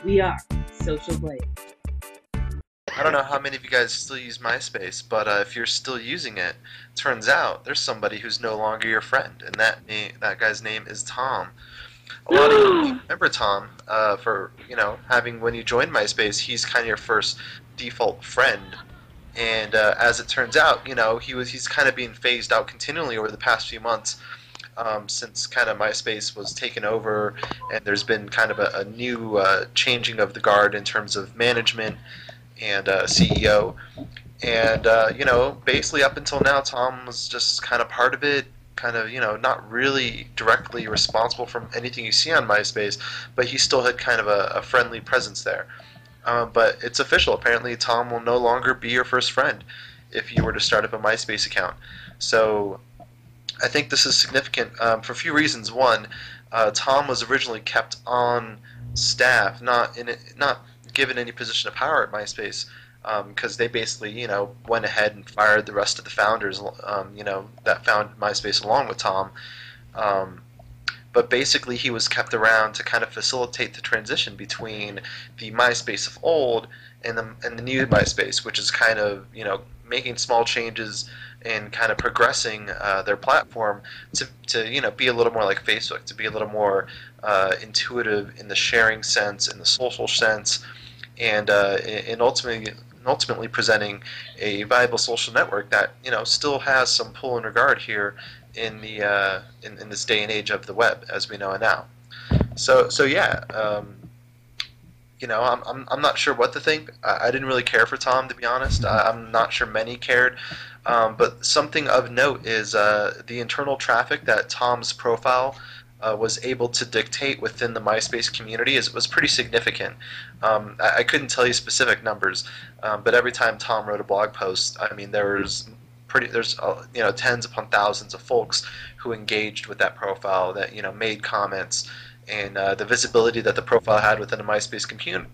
We are Social Blade. I don't know how many of you guys still use MySpace, but if you're still using it, turns out there's somebody who's no longer your friend, and that guy's name is Tom. A lot of you may remember Tom for having when you joined MySpace, he's kind of your first default friend, and as it turns out, he's kind of being phased out continually over the past few months. Since kind of MySpace was taken over, and there's been kind of a new changing of the guard in terms of management and CEO. And, basically up until now, Tom was just kind of part of it, kind of, not really directly responsible for anything you see on MySpace, but he still had kind of a friendly presence there. But it's official. Apparently, Tom will no longer be your first friend if you were to start up a MySpace account. So I think this is significant for a few reasons. One, Tom was originally kept on staff, not given any position of power at MySpace, because they basically, went ahead and fired the rest of the founders, that founded MySpace along with Tom. But basically, he was kept around to kind of facilitate the transition between the MySpace of old and the new MySpace, which is kind of, making small changes and kind of progressing their platform to be a little more like Facebook, to be a little more intuitive in the sharing sense, in the social sense, and ultimately presenting a viable social network that still has some pull and regard here in the in this day and age of the web as we know it now. So yeah. I'm not sure what to think. I didn't really care for Tom, to be honest. I'm not sure many cared. But something of note is the internal traffic that Tom's profile was able to dictate within the MySpace community was pretty significant. I couldn't tell you specific numbers, but every time Tom wrote a blog post, I mean, there's tens upon thousands of folks who engaged with that profile, that made comments. And the visibility that the profile had within the MySpace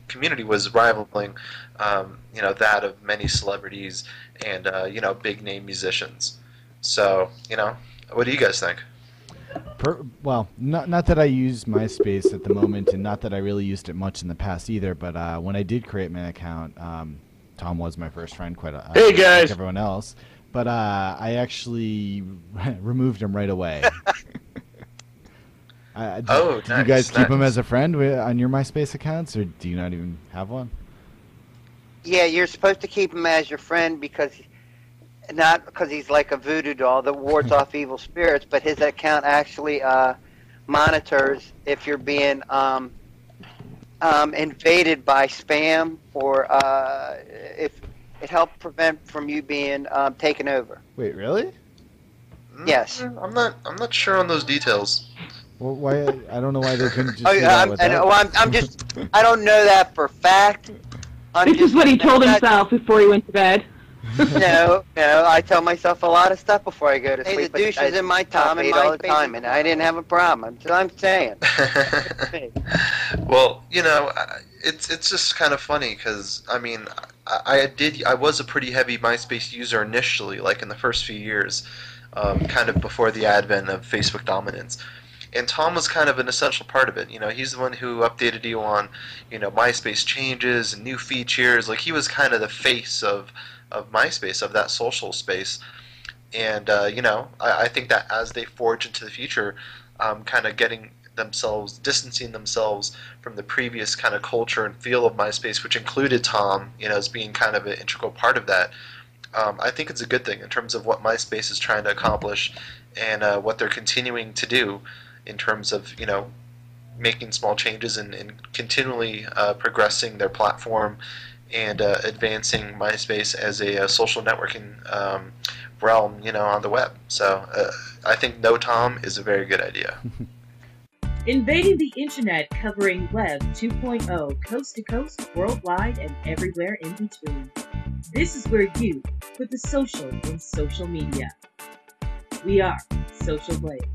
community was rivaling, that of many celebrities and big name musicians. So, what do you guys think? Well, not that I use MySpace at the moment, and not that I really used it much in the past either. But when I did create my account, Tom was my first friend, hey guys, like everyone else. But I actually removed him right away. Do you guys keep him as a friend on your MySpace accounts, or do you not even have one? Yeah, you're supposed to keep him as your friend not because he's like a voodoo doll that wards off evil spirits, but his account actually monitors if you're being invaded by spam, or if it helps prevent from you being taken over. Wait, really? Yes. I'm not sure on those details. Well, why? I don't know why they couldn't just do that without. I don't know that for fact. This is what he told himself before he went to bed. No, I tell myself a lot of stuff before I go to sleep. Hey, the douche is in my Tom and all the time, and I didn't have a problem. I'm saying. Well, it's just kind of funny because I mean, I was a pretty heavy MySpace user initially, like in the first few years, kind of before the advent of Facebook dominance. And Tom was kind of an essential part of it. He's the one who updated you on, MySpace changes and new features. Like, he was kind of the face of MySpace, of that social space. And, I think that as they forge into the future, kind of distancing themselves from the previous kind of culture and feel of MySpace, which included Tom, as being kind of an integral part of that. I think it's a good thing in terms of what MySpace is trying to accomplish and what they're continuing to do in terms of, making small changes and continually progressing their platform and advancing MySpace as a social networking realm, on the web. So I think No Tom is a very good idea. Invading the internet, covering Web 2.0, coast to coast, worldwide, and everywhere in between. This is where you put the social in social media. We are Social Blade.